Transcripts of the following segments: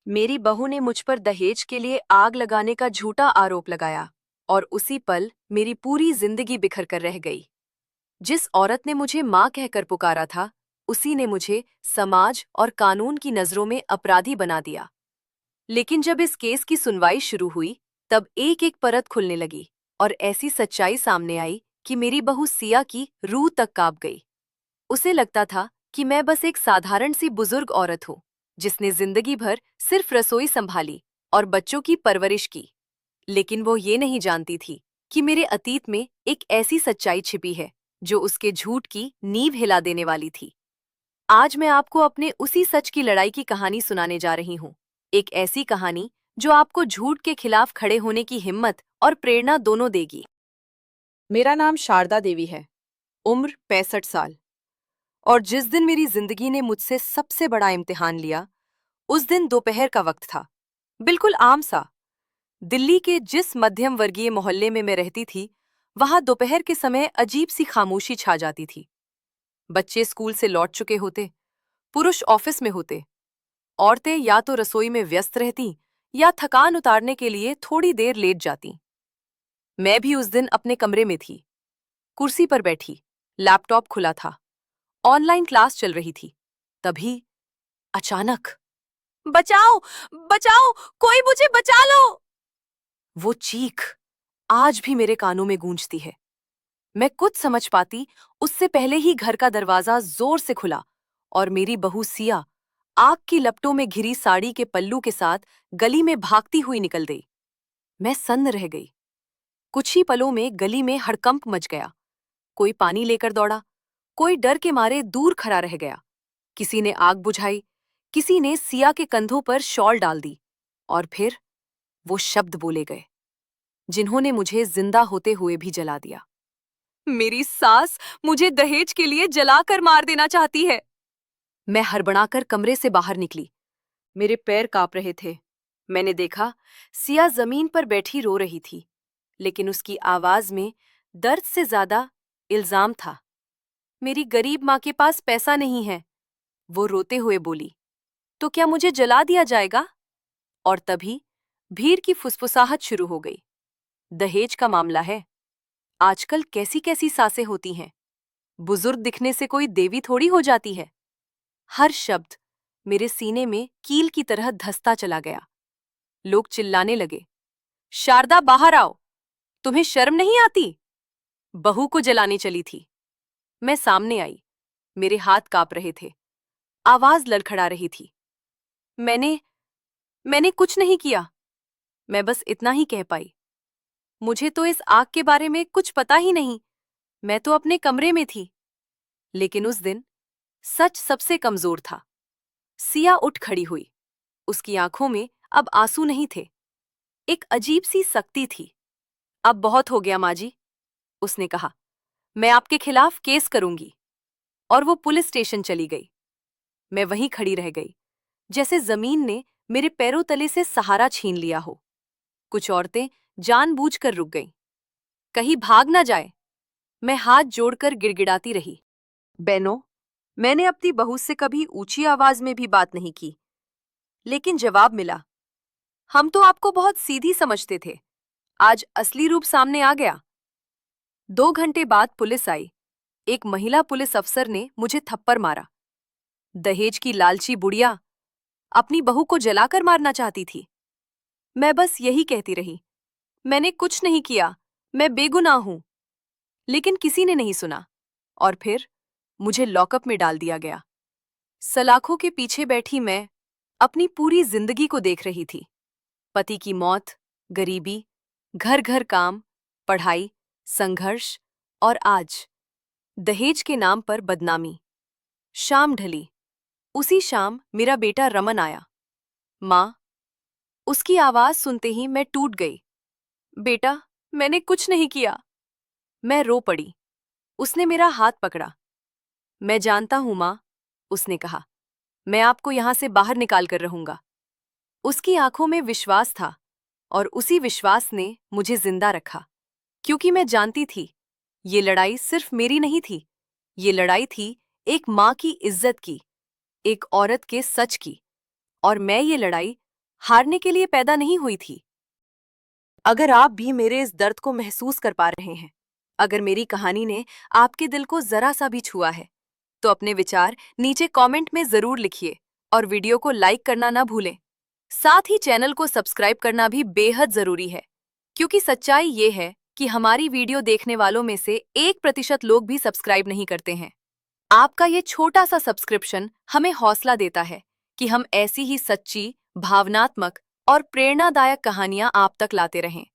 मेरी बहू ने मुझ पर दहेज के लिए आग लगाने का झूठा आरोप लगाया और उसी पल मेरी पूरी जिंदगी बिखर कर रह गई। जिस औरत ने मुझे माँ कहकर पुकारा था, उसी ने मुझे समाज और कानून की नजरों में अपराधी बना दिया। लेकिन जब इस केस की सुनवाई शुरू हुई, तब एक एक परत खुलने लगी और ऐसी सच्चाई सामने आई कि मेरी बहू सिया की रूह तक कांप गई। उसे लगता था कि मैं बस एक साधारण सी बुजुर्ग औरत हूँ, जिसने जिंदगी भर सिर्फ रसोई संभाली और बच्चों की परवरिश की। लेकिन वो ये नहीं जानती थी कि मेरे अतीत में एक ऐसी सच्चाई छिपी है जो उसके झूठ की नींव हिला देने वाली थी। आज मैं आपको अपने उसी सच की लड़ाई की कहानी सुनाने जा रही हूँ। एक ऐसी कहानी जो आपको झूठ के खिलाफ खड़े होने की हिम्मत और प्रेरणा दोनों देगी। मेरा नाम शारदा देवी है, उम्र 65 साल। और जिस दिन मेरी जिंदगी ने मुझसे सबसे बड़ा इम्तिहान लिया, उस दिन दोपहर का वक्त था। बिल्कुल आम सा। दिल्ली के जिस मध्यम वर्गीय मोहल्ले में मैं रहती थी, वहां दोपहर के समय अजीब सी खामोशी छा जाती थी। बच्चे स्कूल से लौट चुके होते, पुरुष ऑफिस में होते, औरतें या तो रसोई में व्यस्त रहती या थकान उतारने के लिए थोड़ी देर लेट जाती। मैं भी उस दिन अपने कमरे में थी, कुर्सी पर बैठी, लैपटॉप खुला था, ऑनलाइन क्लास चल रही थी। तभी अचानक, बचाओ, बचाओ, कोई मुझे बचा लो! वो चीख आज भी मेरे कानों में गूंजती है। मैं कुछ समझ पाती उससे पहले ही घर का दरवाजा जोर से खुला और मेरी बहू सिया आग की लपटों में घिरी साड़ी के पल्लू के साथ गली में भागती हुई निकल गई। मैं सन्न रह गई। कुछ ही पलों में गली में हड़कंप मच गया। कोई पानी लेकर दौड़ा, कोई डर के मारे दूर खड़ा रह गया। किसी ने आग बुझाई, किसी ने सिया के कंधों पर शॉल डाल दी। और फिर वो शब्द बोले गए जिन्होंने मुझे जिंदा होते हुए भी जला दिया। मेरी सास मुझे दहेज के लिए जलाकर मार देना चाहती है। मैं हड़बड़ाकर कमरे से बाहर निकली। मेरे पैर कांप रहे थे। मैंने देखा, सिया जमीन पर बैठी रो रही थी, लेकिन उसकी आवाज में दर्द से ज्यादा इल्जाम था। मेरी गरीब माँ के पास पैसा नहीं है, वो रोते हुए बोली। तो क्या मुझे जला दिया जाएगा? और तभी भीड़ की फुसफुसाहट शुरू हो गई। दहेज का मामला है। आजकल कैसी कैसी सासें होती हैं। बुजुर्ग दिखने से कोई देवी थोड़ी हो जाती है। हर शब्द मेरे सीने में कील की तरह धंसता चला गया। लोग चिल्लाने लगे, शारदा बाहर आओ, तुम्हें शर्म नहीं आती? बहू को जलाने चली थी। मैं सामने आई। मेरे हाथ कांप रहे थे, आवाज लड़खड़ा रही थी। मैंने मैंने कुछ नहीं किया। मैं बस इतना ही कह पाई, मुझे तो इस आग के बारे में कुछ पता ही नहीं। मैं तो अपने कमरे में थी। लेकिन उस दिन सच सबसे कमजोर था। सिया उठ खड़ी हुई। उसकी आंखों में अब आंसू नहीं थे, एक अजीब सी सख्ती थी। अब बहुत हो गया माँ जी, उसने कहा। मैं आपके खिलाफ केस करूंगी। और वो पुलिस स्टेशन चली गई। मैं वहीं खड़ी रह गई, जैसे जमीन ने मेरे पैरों तले से सहारा छीन लिया हो। कुछ औरतें जानबूझकर रुक गईं, कहीं भाग ना जाए। मैं हाथ जोड़कर गिड़गिड़ाती रही। बहनों, मैंने अपनी बहू से कभी ऊंची आवाज में भी बात नहीं की, लेकिन जवाब मिला, हम तो आपको बहुत सीधी समझते थे, आज असली रूप सामने आ गया। 2 घंटे बाद पुलिस आई। एक महिला पुलिस अफसर ने मुझे थप्पड़ मारा। दहेज की लालची बुढ़िया अपनी बहू को जलाकर मारना चाहती थी। मैं बस यही कहती रही, मैंने कुछ नहीं किया, मैं बेगुनाह हूं। लेकिन किसी ने नहीं सुना और फिर मुझे लॉकअप में डाल दिया गया। सलाखों के पीछे बैठी मैं अपनी पूरी जिंदगी को देख रही थी। पति की मौत, गरीबी, घर घर काम, पढ़ाई, संघर्ष और आज दहेज के नाम पर बदनामी। शाम ढली। उसी शाम मेरा बेटा रमन आया। माँ, उसकी आवाज सुनते ही मैं टूट गई। बेटा, मैंने कुछ नहीं किया। मैं रो पड़ी। उसने मेरा हाथ पकड़ा। मैं जानता हूं माँ, उसने कहा, मैं आपको यहां से बाहर निकाल कर रहूंगा। उसकी आंखों में विश्वास था और उसी विश्वास ने मुझे जिंदा रखा। क्योंकि मैं जानती थी, ये लड़ाई सिर्फ मेरी नहीं थी, ये लड़ाई थी एक माँ की इज्जत की, एक औरत के सच की। और मैं ये लड़ाई हारने के लिए पैदा नहीं हुई थी। अगर आप भी मेरे इस दर्द को महसूस कर पा रहे हैं, अगर मेरी कहानी ने आपके दिल को जरा सा भी छुआ है, तो अपने विचार नीचे कमेंट में जरूर लिखिए और वीडियो को लाइक करना ना भूलें। साथ ही चैनल को सब्सक्राइब करना भी बेहद जरूरी है, क्योंकि सच्चाई ये है कि हमारी वीडियो देखने वालों में से 1% लोग भी सब्सक्राइब नहीं करते हैं। आपका ये छोटा सा सब्सक्रिप्शन हमें हौसला देता है कि हम ऐसी ही सच्ची, भावनात्मक और प्रेरणादायक कहानियां आप तक लाते रहें।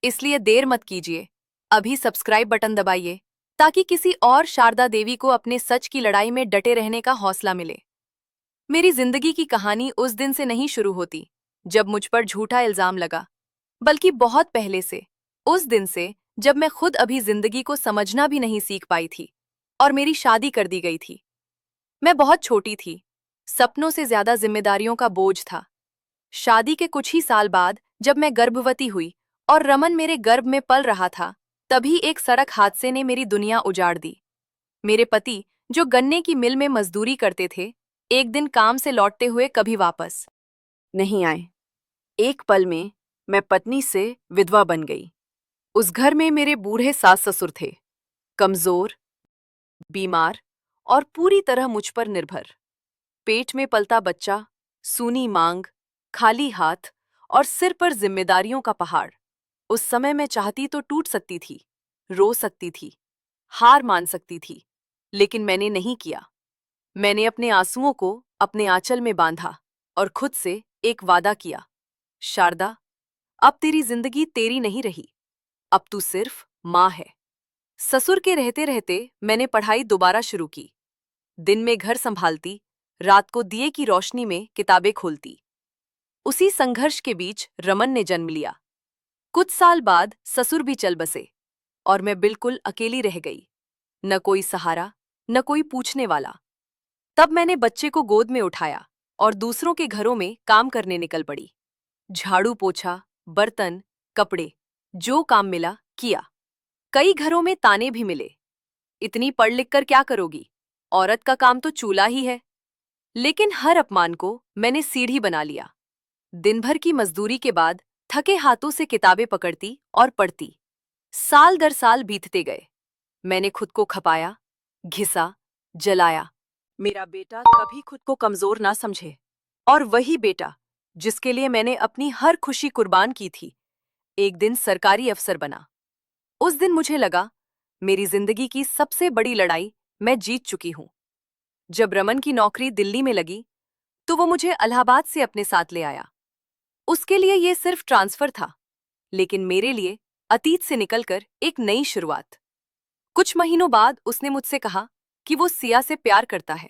इसलिए देर मत कीजिए, अभी सब्सक्राइब बटन दबाइए ताकि किसी और शारदा देवी को अपने सच की लड़ाई में डटे रहने का हौसला मिले। मेरी जिंदगी की कहानी उस दिन से नहीं शुरू होती जब मुझ पर झूठा इल्जाम लगा, बल्कि बहुत पहले से, उस दिन से जब मैं खुद अभी जिंदगी को समझना भी नहीं सीख पाई थी और मेरी शादी कर दी गई थी। मैं बहुत छोटी थी, सपनों से ज्यादा जिम्मेदारियों का बोझ था। शादी के कुछ ही साल बाद जब मैं गर्भवती हुई और रमन मेरे गर्भ में पल रहा था, तभी एक सड़क हादसे ने मेरी दुनिया उजाड़ दी। मेरे पति, जो गन्ने की मिल में मजदूरी करते थे, एक दिन काम से लौटते हुए कभी वापस नहीं आए। एक पल में मैं पत्नी से विधवा बन गई। उस घर में मेरे बूढ़े सास ससुर थे, कमजोर, बीमार और पूरी तरह मुझ पर निर्भर। पेट में पलता बच्चा, सूनी मांग, खाली हाथ और सिर पर जिम्मेदारियों का पहाड़। उस समय मैं चाहती तो टूट सकती थी, रो सकती थी, हार मान सकती थी, लेकिन मैंने नहीं किया। मैंने अपने आंसुओं को अपने आंचल में बांधा और खुद से एक वादा किया, शारदा, अब तेरी जिंदगी तेरी नहीं रही, अब तू सिर्फ माँ है। ससुर के रहते रहते मैंने पढ़ाई दोबारा शुरू की। दिन में घर संभालती, रात को दिए की रोशनी में किताबें खोलती। उसी संघर्ष के बीच रमन ने जन्म लिया। कुछ साल बाद ससुर भी चल बसे और मैं बिल्कुल अकेली रह गई, न कोई सहारा, न कोई पूछने वाला। तब मैंने बच्चे को गोद में उठाया और दूसरों के घरों में काम करने निकल पड़ी। झाड़ू पोछा, बर्तन, कपड़े, जो काम मिला किया। कई घरों में ताने भी मिले, इतनी पढ़ लिख कर क्या करोगी, औरत का काम तो चूल्हा ही है। लेकिन हर अपमान को मैंने सीढ़ी बना लिया। दिन भर की मजदूरी के बाद थके हाथों से किताबें पकड़ती और पढ़ती। साल दर साल बीतते गए। मैंने खुद को खपाया, घिसा, जलाया। मेरा बेटा कभी खुद को कमजोर ना समझे। और वही बेटा, जिसके लिए मैंने अपनी हर खुशी कुर्बान की थी, एक दिन सरकारी अफसर बना। उस दिन मुझे लगा, मेरी जिंदगी की सबसे बड़ी लड़ाई मैं जीत चुकी हूं। जब रमन की नौकरी दिल्ली में लगी, तो वो मुझे इलाहाबाद से अपने साथ ले आया। उसके लिए ये सिर्फ ट्रांसफर था, लेकिन मेरे लिए अतीत से निकलकर एक नई शुरुआत। कुछ महीनों बाद उसने मुझसे कहा कि वो सिया से प्यार करता है।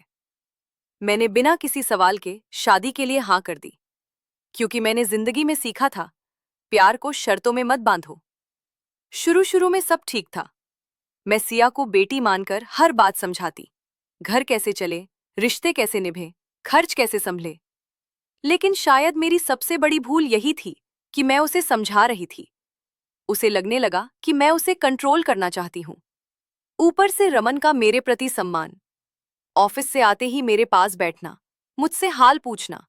मैंने बिना किसी सवाल के शादी के लिए हाँ कर दी, क्योंकि मैंने जिंदगी में सीखा था, प्यार को शर्तों में मत बांधो। शुरू शुरू में सब ठीक था। मैं सिया को बेटी मानकर हर बात समझाती, घर कैसे चले, रिश्ते कैसे निभे, खर्च कैसे संभले। लेकिन शायद मेरी सबसे बड़ी भूल यही थी कि मैं उसे समझा रही थी। उसे लगने लगा कि मैं उसे कंट्रोल करना चाहती हूँ। ऊपर से रमन का मेरे प्रति सम्मान, ऑफिस से आते ही मेरे पास बैठना, मुझसे हाल पूछना,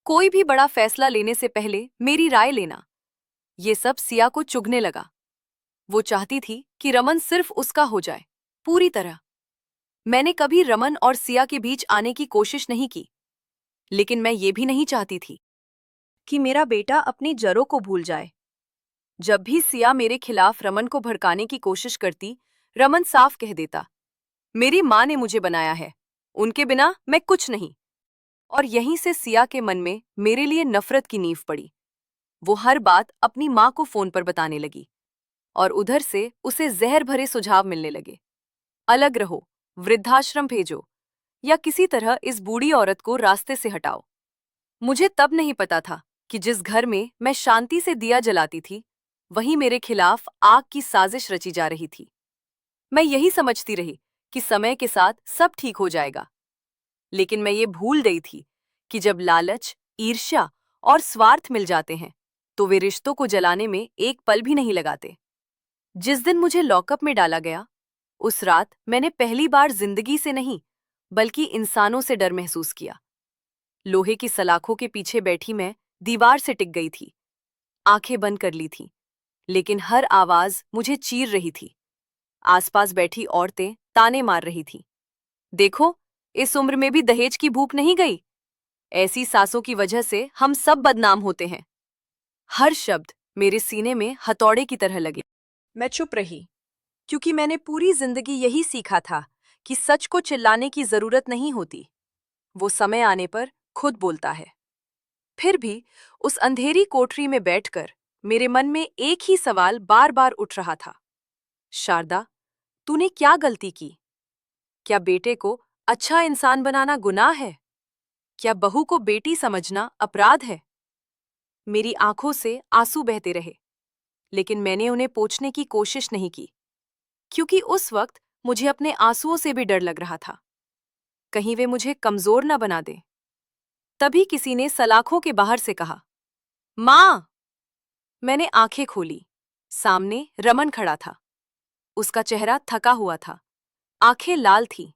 कोई भी बड़ा फैसला लेने से पहले मेरी राय लेना, ये सब सिया को चुभने लगा। वो चाहती थी कि रमन सिर्फ उसका हो जाए, पूरी तरह। मैंने कभी रमन और सिया के बीच आने की कोशिश नहीं की, लेकिन मैं ये भी नहीं चाहती थी कि मेरा बेटा अपनी जड़ों को भूल जाए। जब भी सिया मेरे खिलाफ रमन को भड़काने की कोशिश करती, रमन साफ कह देता, मेरी माँ ने मुझे बनाया है, उनके बिना मैं कुछ नहीं। और यहीं से सिया के मन में मेरे लिए नफरत की नींव पड़ी। वो हर बात अपनी माँ को फोन पर बताने लगी और उधर से उसे जहर भरे सुझाव मिलने लगे। अलग रहो, वृद्धाश्रम भेजो, या किसी तरह इस बूढ़ी औरत को रास्ते से हटाओ। मुझे तब नहीं पता था कि जिस घर में मैं शांति से दिया जलाती थी, वहीं मेरे खिलाफ आग की साजिश रची जा रही थी। मैं यही समझती रही कि समय के साथ सब ठीक हो जाएगा, लेकिन मैं ये भूल गई थी कि जब लालच, ईर्ष्या और स्वार्थ मिल जाते हैं, तो वे रिश्तों को जलाने में एक पल भी नहीं लगाते। जिस दिन मुझे लॉकअप में डाला गया, उस रात मैंने पहली बार जिंदगी से नहीं, बल्कि इंसानों से डर महसूस किया। लोहे की सलाखों के पीछे बैठी मैं दीवार से टिक गई थी, आंखें बंद कर ली थी, लेकिन हर आवाज मुझे चीर रही थी। आसपास बैठी औरतें ताने मार रही थीं। देखो, इस उम्र में भी दहेज की भूख नहीं गई। ऐसी सासों की वजह से हम सब बदनाम होते हैं। हर शब्द मेरे सीने में हथौड़े की तरह लगे। मैं चुप रही, क्योंकि मैंने पूरी जिंदगी यही सीखा था कि सच को चिल्लाने की जरूरत नहीं होती, वो समय आने पर खुद बोलता है। फिर भी उस अंधेरी कोठरी में बैठकर मेरे मन में एक ही सवाल बार बार उठ रहा था। शारदा, तूने क्या गलती की? क्या बेटे को अच्छा इंसान बनाना गुनाह है? क्या बहू को बेटी समझना अपराध है? मेरी आंखों से आंसू बहते रहे, लेकिन मैंने उन्हें पोंछने की कोशिश नहीं की, क्योंकि उस वक्त मुझे अपने आंसुओं से भी डर लग रहा था, कहीं वे मुझे कमजोर न बना दें। तभी किसी ने सलाखों के बाहर से कहा, मां! मैंने आंखें खोली। सामने रमन खड़ा था। उसका चेहरा थका हुआ था, आंखें लाल थीं।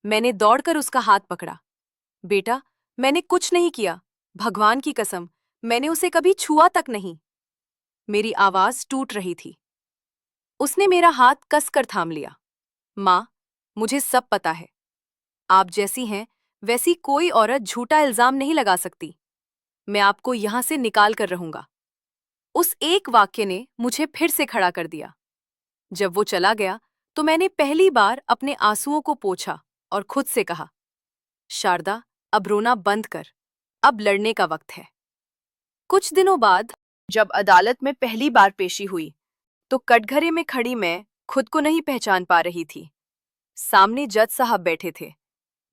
मैंने दौड़कर उसका हाथ पकड़ा। बेटा, मैंने कुछ नहीं किया, भगवान की कसम, मैंने उसे कभी छुआ तक नहीं। मेरी आवाज टूट रही थी। उसने मेरा हाथ कसकर थाम लिया। मां, मुझे सब पता है। आप जैसी हैं वैसी कोई औरत झूठा इल्जाम नहीं लगा सकती। मैं आपको यहां से निकाल कर रहूंगा। उस एक वाक्य ने मुझे फिर से खड़ा कर दिया। जब वो चला गया तो मैंने पहली बार अपने आंसुओं को पोंछा और खुद से कहा, शारदा, अब रोना बंद कर, अब लड़ने का वक्त है। कुछ दिनों बाद जब अदालत में पहली बार पेशी हुई, तो कटघरे में खड़ी मैं खुद को नहीं पहचान पा रही थी। सामने जज साहब बैठे थे,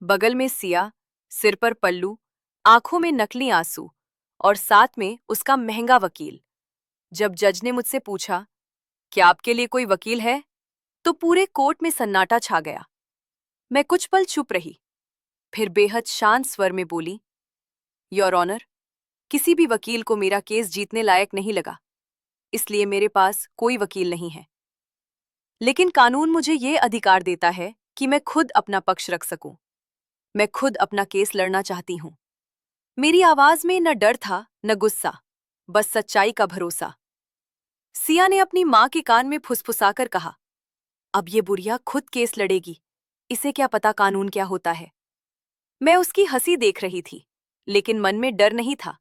बगल में सिया, सिर पर पल्लू, आंखों में नकली आंसू, और साथ में उसका महंगा वकील। जब जज ने मुझसे पूछा, क्या आपके लिए कोई वकील है, तो पूरे कोर्ट में सन्नाटा छा गया। मैं कुछ पल चुप रही, फिर बेहद शांत स्वर में बोली, योर ऑनर, किसी भी वकील को मेरा केस जीतने लायक नहीं लगा, इसलिए मेरे पास कोई वकील नहीं है। लेकिन कानून मुझे ये अधिकार देता है कि मैं खुद अपना पक्ष रख सकूं। मैं खुद अपना केस लड़ना चाहती हूं। मेरी आवाज में न डर था न गुस्सा, बस सच्चाई का भरोसा। सिया ने अपनी मां के कान में फुसफुसाकर कहा, अब ये बुढ़िया खुद केस लड़ेगी, इसे क्या पता कानून क्या होता है। मैं उसकी हंसी देख रही थी, लेकिन मन में डर नहीं था,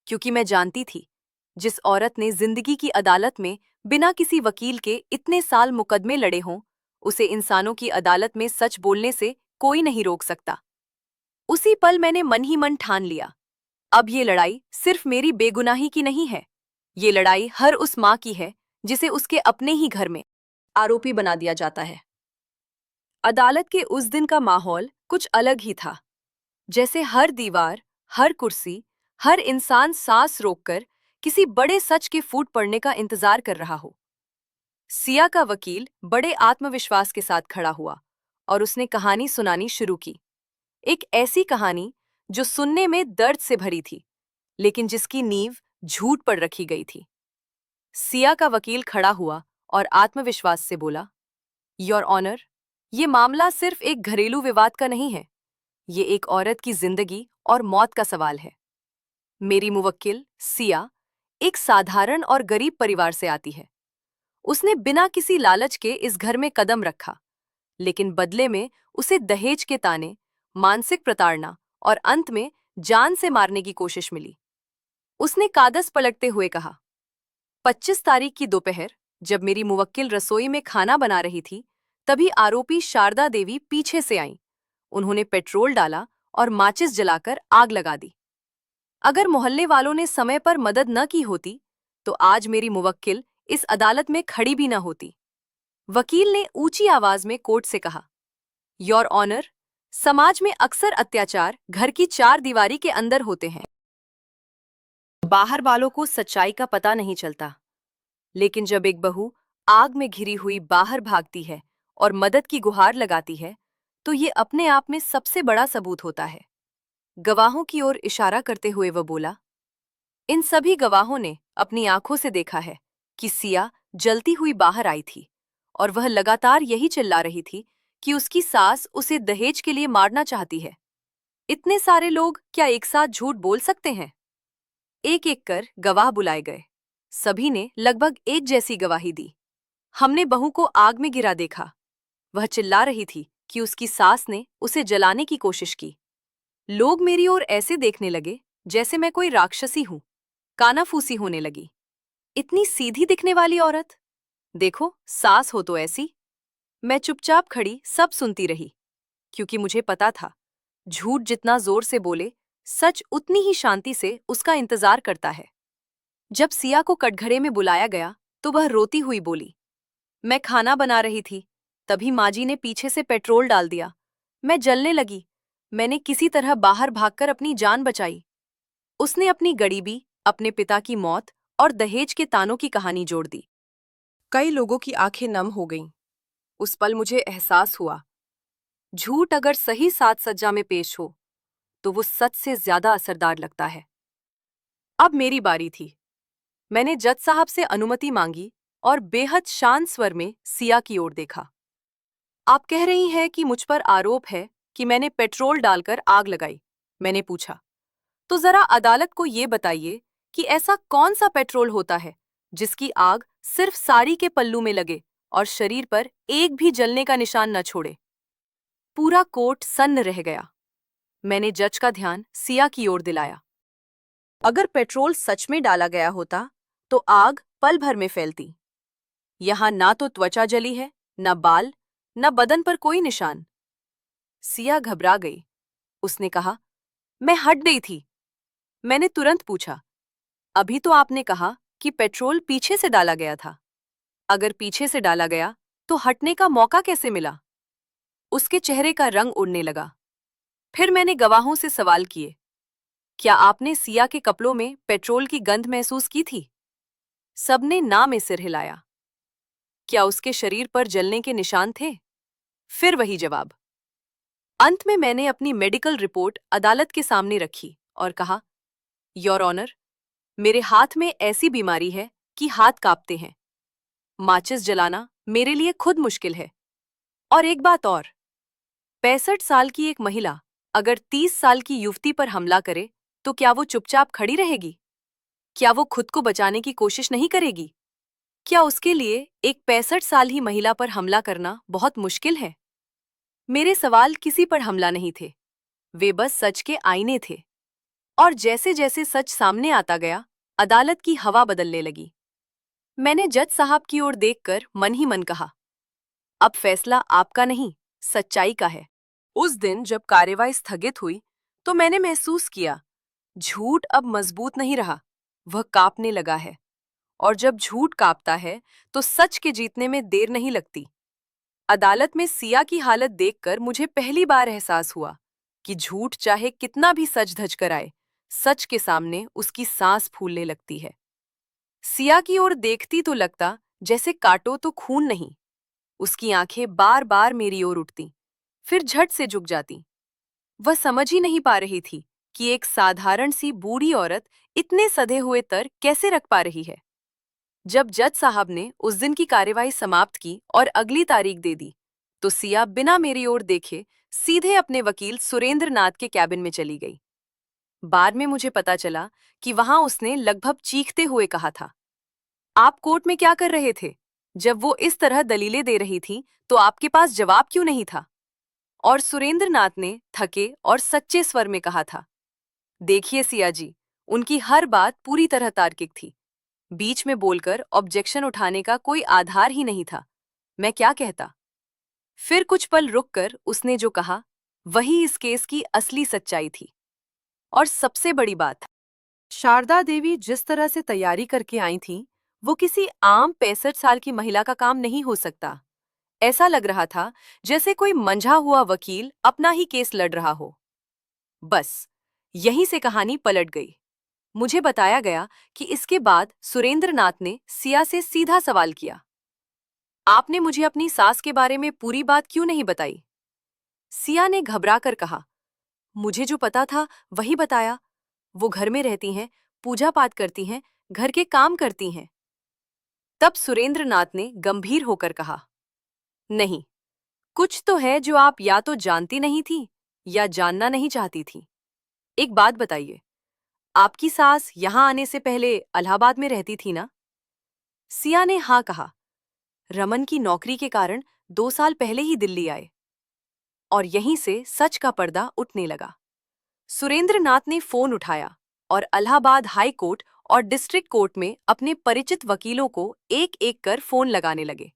क्योंकि मैं जानती थी, जिस औरत ने जिंदगी की अदालत में बिना किसी वकील के इतने साल मुकदमे लड़े हों, उसे इंसानों की अदालत में सच बोलने से कोई नहीं रोक सकता। उसी पल मैंने मन ही मन ठान लिया, अब ये लड़ाई सिर्फ मेरी बेगुनाही की नहीं है, ये लड़ाई हर उस मां की है जिसे उसके अपने ही घर में आरोपी बना दिया जाता है। अदालत के उस दिन का माहौल कुछ अलग ही था, जैसे हर दीवार, हर कुर्सी, हर इंसान सांस रोककर किसी बड़े सच के फूट पड़ने का इंतजार कर रहा हो। सिया का वकील बड़े आत्मविश्वास के साथ खड़ा हुआ और उसने कहानी सुनानी शुरू की। एक ऐसी कहानी जो सुनने में दर्द से भरी थी, लेकिन जिसकी नींव झूठ पर रखी गई थी। सिया का वकील खड़ा हुआ और आत्मविश्वास से बोला, योर ऑनर, ये मामला सिर्फ एक घरेलू विवाद का नहीं है, ये एक औरत की जिंदगी और मौत का सवाल है। मेरी मुवक्किल सिया एक साधारण और गरीब परिवार से आती है। उसने बिना किसी लालच के इस घर में कदम रखा, लेकिन बदले में उसे दहेज के ताने, मानसिक प्रताड़ना और अंत में जान से मारने की कोशिश मिली। उसने कागज पलटते हुए कहा, 25 तारीख की दोपहर, जब मेरी मुवक्किल रसोई में खाना बना रही थी, तभी आरोपी शारदा देवी पीछे से आईं। उन्होंने पेट्रोल डाला और माचिस जलाकर आग लगा दी। अगर मोहल्ले वालों ने समय पर मदद न की होती, तो आज मेरी मुवक्किल इस अदालत में खड़ी भी न होती। वकील ने ऊंची आवाज में कोर्ट से कहा, योर ऑनर, समाज में अक्सर अत्याचार घर की चार दीवारी के अंदर होते हैं। बाहर वालों को सच्चाई का पता नहीं चलता, लेकिन जब एक बहू आग में घिरी हुई बाहर भागती है और मदद की गुहार लगाती है, तो ये अपने आप में सबसे बड़ा सबूत होता है। गवाहों की ओर इशारा करते हुए वह बोला, इन सभी गवाहों ने अपनी आंखों से देखा है कि सिया जलती हुई बाहर आई थी, और वह लगातार यही चिल्ला रही थी कि उसकी सास उसे दहेज के लिए मारना चाहती है। इतने सारे लोग क्या एक साथ झूठ बोल सकते हैं? एक एक कर गवाह बुलाए गए। सभी ने लगभग एक जैसी गवाही दी। हमने बहू को आग में गिरा देखा। वह चिल्ला रही थी कि उसकी सास ने उसे जलाने की कोशिश की। लोग मेरी ओर ऐसे देखने लगे जैसे मैं कोई राक्षसी हूं। कानाफूसी होने लगी। इतनी सीधी दिखने वाली औरत, देखो सास हो तो ऐसी। मैं चुपचाप खड़ी सब सुनती रही, क्योंकि मुझे पता था झूठ जितना जोर से बोले, सच उतनी ही शांति से उसका इंतजार करता है। जब सिया को कटघरे में बुलाया गया तो वह रोती हुई बोली, मैं खाना बना रही थी, तभी माजी ने पीछे से पेट्रोल डाल दिया। मैं जलने लगी। मैंने किसी तरह बाहर भागकर अपनी जान बचाई। उसने अपनी गरीबी, अपने पिता की मौत और दहेज के तानों की कहानी जोड़ दी। कई लोगों की आंखें नम हो गईं। उस पल मुझे एहसास हुआ, झूठ अगर सही साज सज्जा में पेश हो तो वो सच से ज्यादा असरदार लगता है। अब मेरी बारी थी। मैंने जज साहब से अनुमति मांगी और बेहद शांत स्वर में सिया की ओर देखा। आप कह रही हैं कि मुझ पर आरोप है कि मैंने पेट्रोल डालकर आग लगाई, मैंने पूछा। तो जरा अदालत को ये बताइए कि ऐसा कौन सा पेट्रोल होता है जिसकी आग सिर्फ साड़ी के पल्लू में लगे और शरीर पर एक भी जलने का निशान न छोड़े। पूरा कोर्ट सन्न रह गया। मैंने जज का ध्यान सिया की ओर दिलाया। अगर पेट्रोल सच में डाला गया होता तो आग पल भर में फैलती। यहां ना तो त्वचा जली है, न बाल, न बदन पर कोई निशान। सिया घबरा गई। उसने कहा, मैं हट गई थी। मैंने तुरंत पूछा, अभी तो आपने कहा कि पेट्रोल पीछे से डाला गया था। अगर पीछे से डाला गया तो हटने का मौका कैसे मिला? उसके चेहरे का रंग उड़ने लगा। फिर मैंने गवाहों से सवाल किए, क्या आपने सिया के कपड़ों में पेट्रोल की गंध महसूस की थी? सबने ना में सिर हिलाया। क्या उसके शरीर पर जलने के निशान थे? फिर वही जवाब। अंत में मैंने अपनी मेडिकल रिपोर्ट अदालत के सामने रखी और कहा, योर ऑनर, मेरे हाथ में ऐसी बीमारी है कि हाथ कांपते हैं। माचिस जलाना मेरे लिए खुद मुश्किल है। और एक बात और, 65 साल की एक महिला अगर 30 साल की युवती पर हमला करे तो क्या वो चुपचाप खड़ी रहेगी? क्या वो खुद को बचाने की कोशिश नहीं करेगी? क्या उसके लिए एक 65 साल ही महिला पर हमला करना बहुत मुश्किल है? मेरे सवाल किसी पर हमला नहीं थे। वे बस सच के आईने थे। और जैसे जैसे सच सामने आता गया, अदालत की हवा बदलने लगी। मैंने जज साहब की ओर देखकर मन ही मन कहा, अब फैसला आपका नहीं, सच्चाई का है। उस दिन जब कार्यवाही स्थगित हुई तो मैंने महसूस किया, झूठ अब मजबूत नहीं रहा, वह कांपने लगा है। और जब झूठ कांपता है तो सच के जीतने में देर नहीं लगती। अदालत में सिया की हालत देखकर मुझे पहली बार एहसास हुआ कि झूठ चाहे कितना भी सच धज कर आए, सच के सामने उसकी सांस फूलने लगती है। सिया की ओर देखती तो लगता जैसे काटो तो खून नहीं। उसकी आंखें बार बार मेरी ओर उठती, फिर झट से झुक जाती। वह समझ ही नहीं पा रही थी कि एक साधारण सी बूढ़ी औरत इतने सधे हुए तर्क कैसे रख पा रही है। जब जज साहब ने उस दिन की कार्यवाही समाप्त की और अगली तारीख दे दी, तो सिया बिना मेरी ओर देखे सीधे अपने वकील सुरेंद्र नाथ के कैबिन में चली गई। बाद में मुझे पता चला कि वहां उसने लगभग चीखते हुए कहा था, आप कोर्ट में क्या कर रहे थे? जब वो इस तरह दलीलें दे रही थी तो आपके पास जवाब क्यों नहीं था? और सुरेंद्र नाथ ने थके और सच्चे स्वर में कहा था, देखिए सिया जी, उनकी हर बात पूरी तरह तार्किक थी। बीच में बोलकर ऑब्जेक्शन उठाने का कोई आधार ही नहीं था। मैं क्या कहता? फिर कुछ पल रुककर उसने जो कहा, वही इस केस की असली सच्चाई थी। और सबसे बड़ी बात, शारदा देवी जिस तरह से तैयारी करके आई थीं, वो किसी आम 65 साल की महिला का काम नहीं हो सकता। ऐसा लग रहा था जैसे कोई मंझा हुआ वकील अपना ही केस लड़ रहा हो। बस यहीं से कहानी पलट गई। मुझे बताया गया कि इसके बाद सुरेंद्र नाथ ने सिया से सीधा सवाल किया, आपने मुझे अपनी सास के बारे में पूरी बात क्यों नहीं बताई? सिया ने घबराकर कहा, मुझे जो पता था वही बताया। वो घर में रहती हैं, पूजा पाठ करती हैं, घर के काम करती हैं। तब सुरेंद्र नाथ ने गंभीर होकर कहा, नहीं, कुछ तो है जो आप या तो जानती नहीं थी या जानना नहीं चाहती थी। एक बात बताइए, आपकी सास यहाँ आने से पहले इलाहाबाद में रहती थी ना? सिया ने हाँ कहा। रमन की नौकरी के कारण 2 साल पहले ही दिल्ली आए। और यहीं से सच का पर्दा उठने लगा। सुरेंद्र नाथ ने फोन उठाया और इलाहाबाद हाई कोर्ट और डिस्ट्रिक्ट कोर्ट में अपने परिचित वकीलों को एक एक कर फोन लगाने लगे।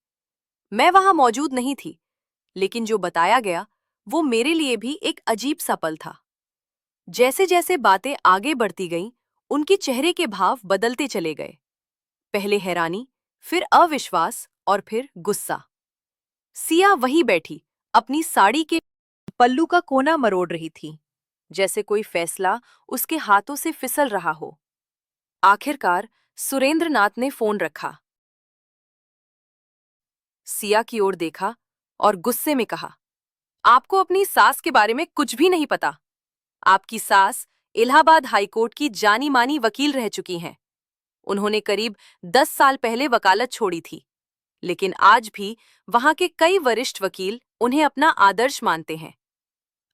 मैं वहां मौजूद नहीं थी, लेकिन जो बताया गया वो मेरे लिए भी एक अजीब सा पल था। जैसे जैसे बातें आगे बढ़ती गईं, उनके चेहरे के भाव बदलते चले गए। पहले हैरानी, फिर अविश्वास और फिर गुस्सा। सिया वहीं बैठी, अपनी साड़ी के पल्लू का कोना मरोड़ रही थी, जैसे कोई फैसला उसके हाथों से फिसल रहा हो। आखिरकार सुरेंद्र नाथ ने फोन रखा, सिया की ओर देखा और गुस्से में कहा, आपको अपनी सास के बारे में कुछ भी नहीं पता। आपकी सास इलाहाबाद हाईकोर्ट की जानी मानी वकील रह चुकी हैं। उन्होंने करीब 10 साल पहले वकालत छोड़ी थी, लेकिन आज भी वहां के कई वरिष्ठ वकील उन्हें अपना आदर्श मानते हैं।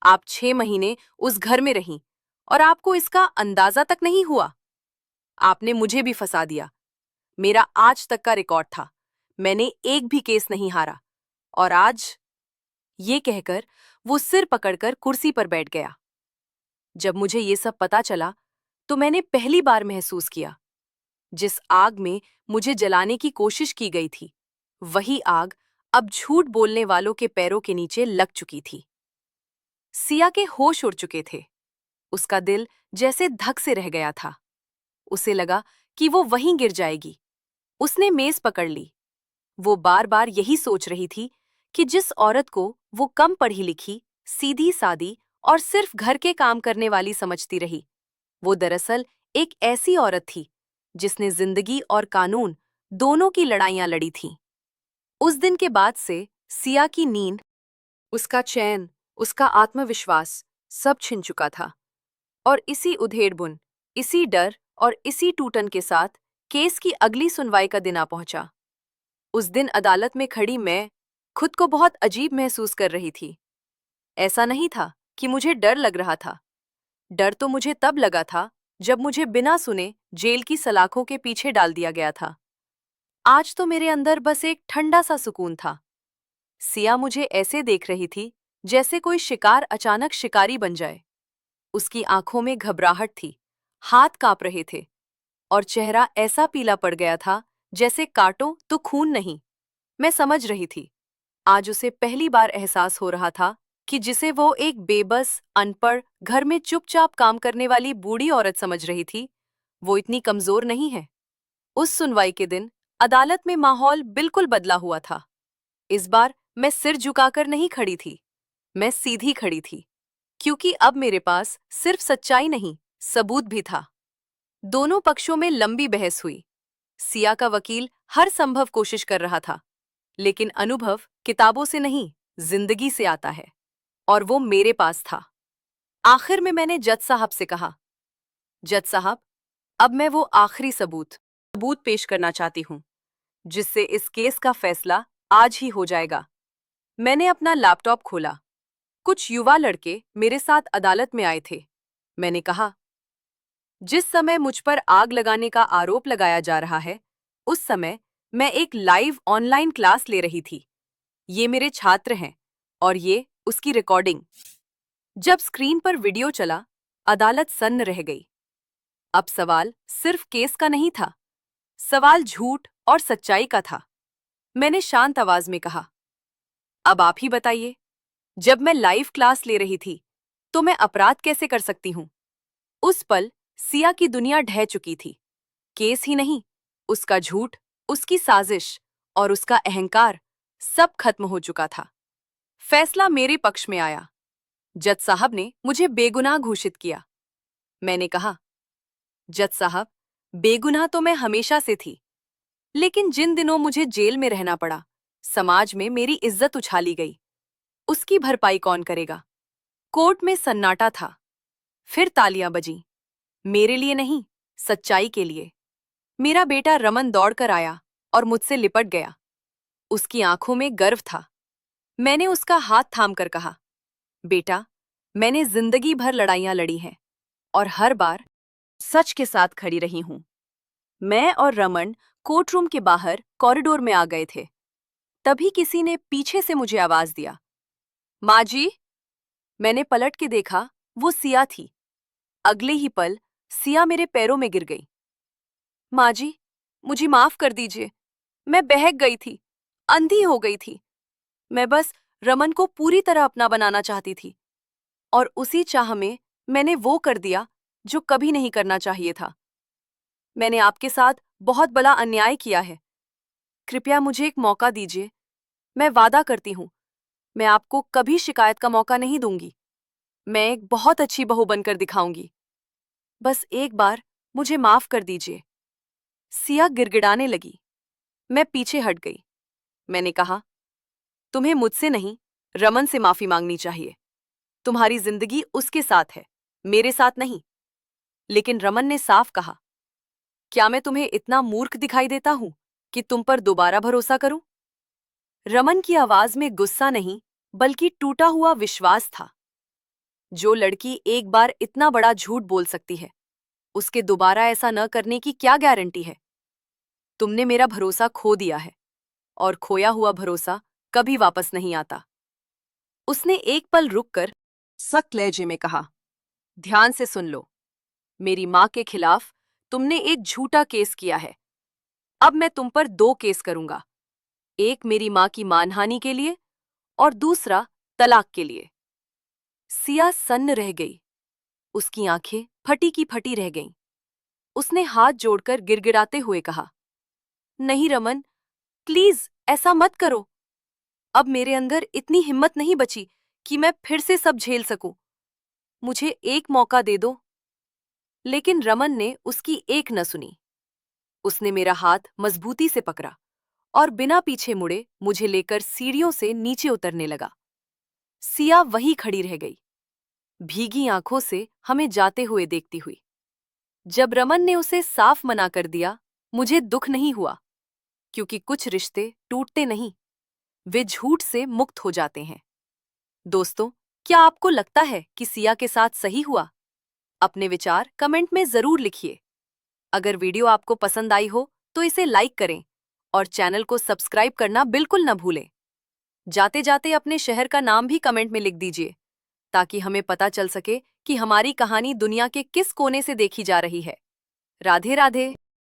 आप 6 महीने उस घर में रहीं और आपको इसका अंदाजा तक नहीं हुआ। आपने मुझे भी फंसा दिया। मेरा आज तक का रिकॉर्ड था, मैंने एक भी केस नहीं हारा। और आज, ये कहकर वो सिर पकड़कर कुर्सी पर बैठ गया। जब मुझे ये सब पता चला तो मैंने पहली बार महसूस किया, जिस आग में मुझे जलाने की कोशिश की गई थी, वही आग अब झूठ बोलने वालों के पैरों के नीचे लग चुकी थी। सिया के होश उड़ चुके थे। उसका दिल जैसे धक से रह गया था। उसे लगा कि वो वहीं गिर जाएगी। उसने मेज पकड़ ली। वो बार बार यही सोच रही थी कि जिस औरत को वो कम पढ़ी लिखी, सीधी सादी और सिर्फ घर के काम करने वाली समझती रही, वो दरअसल एक ऐसी औरत थी जिसने जिंदगी और कानून दोनों की लड़ाइयां लड़ी थीं। उस दिन के बाद से सिया की नींद, उसका चैन, उसका आत्मविश्वास सब छिन चुका था। और इसी उधेड़बुन, इसी डर और इसी टूटन के साथ केस की अगली सुनवाई का दिन आ पहुंचा। उस दिन अदालत में खड़ी मैं खुद को बहुत अजीब महसूस कर रही थी। ऐसा नहीं था कि मुझे डर लग रहा था। डर तो मुझे तब लगा था जब मुझे बिना सुने जेल की सलाखों के पीछे डाल दिया गया था। आज तो मेरे अंदर बस एक ठंडा सा सुकून था। सिया मुझे ऐसे देख रही थी जैसे कोई शिकार अचानक शिकारी बन जाए। उसकी आंखों में घबराहट थी, हाथ कांप रहे थे और चेहरा ऐसा पीला पड़ गया था जैसे काटो तो खून नहीं। मैं समझ रही थी, आज उसे पहली बार एहसास हो रहा था कि जिसे वो एक बेबस, अनपढ़, घर में चुपचाप काम करने वाली बूढ़ी औरत समझ रही थी, वो इतनी कमजोर नहीं है। उस सुनवाई के दिन अदालत में माहौल बिल्कुल बदला हुआ था। इस बार मैं सिर झुकाकर नहीं खड़ी थी, मैं सीधी खड़ी थी, क्योंकि अब मेरे पास सिर्फ सच्चाई नहीं, सबूत भी था। दोनों पक्षों में लंबी बहस हुई। सिया का वकील हर संभव कोशिश कर रहा था, लेकिन अनुभव किताबों से नहीं, जिंदगी से आता है, और वो मेरे पास था। आखिर में मैंने जज साहब से कहा, जज साहब, अब मैं वो आखिरी सबूत पेश करना चाहती हूँ, जिससे इस केस का फैसला आज ही हो जाएगा। मैंने अपना लैपटॉप खोला। कुछ युवा लड़के मेरे साथ अदालत में आए थे। मैंने कहा, जिस समय मुझ पर आग लगाने का आरोप लगाया जा रहा है, उस समय मैं एक लाइव ऑनलाइन क्लास ले रही थी। ये मेरे छात्र हैं और ये उसकी रिकॉर्डिंग। जब स्क्रीन पर वीडियो चला, अदालत सन्न रह गई। अब सवाल सिर्फ केस का नहीं था, सवाल झूठ और सच्चाई का था। मैंने शांत आवाज में कहा, अब आप ही बताइए, जब मैं लाइव क्लास ले रही थी तो मैं अपराध कैसे कर सकती हूँ? उस पल सिया की दुनिया ढह चुकी थी। केस ही नहीं, उसका झूठ, उसकी साजिश और उसका अहंकार सब खत्म हो चुका था। फैसला मेरे पक्ष में आया। जज साहब ने मुझे बेगुनाह घोषित किया। मैंने कहा, जज साहब, बेगुनाह तो मैं हमेशा से थी, लेकिन जिन दिनों मुझे जेल में रहना पड़ा, समाज में मेरी इज्जत उछाली गई, उसकी भरपाई कौन करेगा? कोर्ट में सन्नाटा था। फिर तालियां बजीं। मेरे लिए नहीं, सच्चाई के लिए। मेरा बेटा रमन दौड़कर आया और मुझसे लिपट गया। उसकी आंखों में गर्व था। मैंने उसका हाथ थामकर कहा, बेटा, मैंने जिंदगी भर लड़ाइयां लड़ी हैं और हर बार सच के साथ खड़ी रही हूं। मैं और रमन कोर्ट रूम के बाहर कॉरिडोर में आ गए थे। तभी किसी ने पीछे से मुझे आवाज दिया, माँ जी। मैंने पलट के देखा, वो सिया थी। अगले ही पल सिया मेरे पैरों में गिर गई। माँ जी, मुझे माफ कर दीजिए। मैं बहक गई थी, अंधी हो गई थी। मैं बस रमन को पूरी तरह अपना बनाना चाहती थी, और उसी चाह में मैंने वो कर दिया जो कभी नहीं करना चाहिए था। मैंने आपके साथ बहुत बड़ा अन्याय किया है। कृपया मुझे एक मौका दीजिए। मैं वादा करती हूँ, मैं आपको कभी शिकायत का मौका नहीं दूंगी। मैं एक बहुत अच्छी बहू बनकर दिखाऊंगी। बस एक बार मुझे माफ कर दीजिए। सिया गिड़गिड़ाने लगी। मैं पीछे हट गई। मैंने कहा, तुम्हें मुझसे नहीं, रमन से माफी मांगनी चाहिए। तुम्हारी जिंदगी उसके साथ है, मेरे साथ नहीं। लेकिन रमन ने साफ कहा, क्या मैं तुम्हें इतना मूर्ख दिखाई देता हूं कि तुम पर दोबारा भरोसा करूं? रमन की आवाज में गुस्सा नहीं, बल्कि टूटा हुआ विश्वास था। जो लड़की एक बार इतना बड़ा झूठ बोल सकती है, उसके दोबारा ऐसा न करने की क्या गारंटी है? तुमने मेरा भरोसा खो दिया है, और खोया हुआ भरोसा कभी वापस नहीं आता। उसने एक पल रुककर सख्त लहजे में कहा, ध्यान से सुन लो। मेरी मां के खिलाफ तुमने एक झूठा केस किया है। अब मैं तुम पर 2 केस करूंगा। एक मेरी मां की मानहानि के लिए, और दूसरा तलाक के लिए। सिया सन्न रह गई। उसकी आंखें फटी की फटी रह गईं। उसने हाथ जोड़कर गिड़गिड़ाते हुए कहा, नहीं रमन, प्लीज ऐसा मत करो। अब मेरे अंदर इतनी हिम्मत नहीं बची कि मैं फिर से सब झेल सकूं। मुझे एक मौका दे दो। लेकिन रमन ने उसकी एक न सुनी। उसने मेरा हाथ मजबूती से पकड़ा और बिना पीछे मुड़े मुझे लेकर सीढ़ियों से नीचे उतरने लगा। सिया वहीं खड़ी रह गई, भीगी आंखों से हमें जाते हुए देखती हुई। जब रमन ने उसे साफ मना कर दिया, मुझे दुख नहीं हुआ, क्योंकि कुछ रिश्ते टूटते नहीं, वे झूठ से मुक्त हो जाते हैं। दोस्तों, क्या आपको लगता है कि सिया के साथ सही हुआ? अपने विचार कमेंट में जरूर लिखिए। अगर वीडियो आपको पसंद आई हो तो इसे लाइक करें, और चैनल को सब्सक्राइब करना बिल्कुल न भूलें। जाते जाते अपने शहर का नाम भी कमेंट में लिख दीजिए, ताकि हमें पता चल सके कि हमारी कहानी दुनिया के किस कोने से देखी जा रही है। राधे राधे।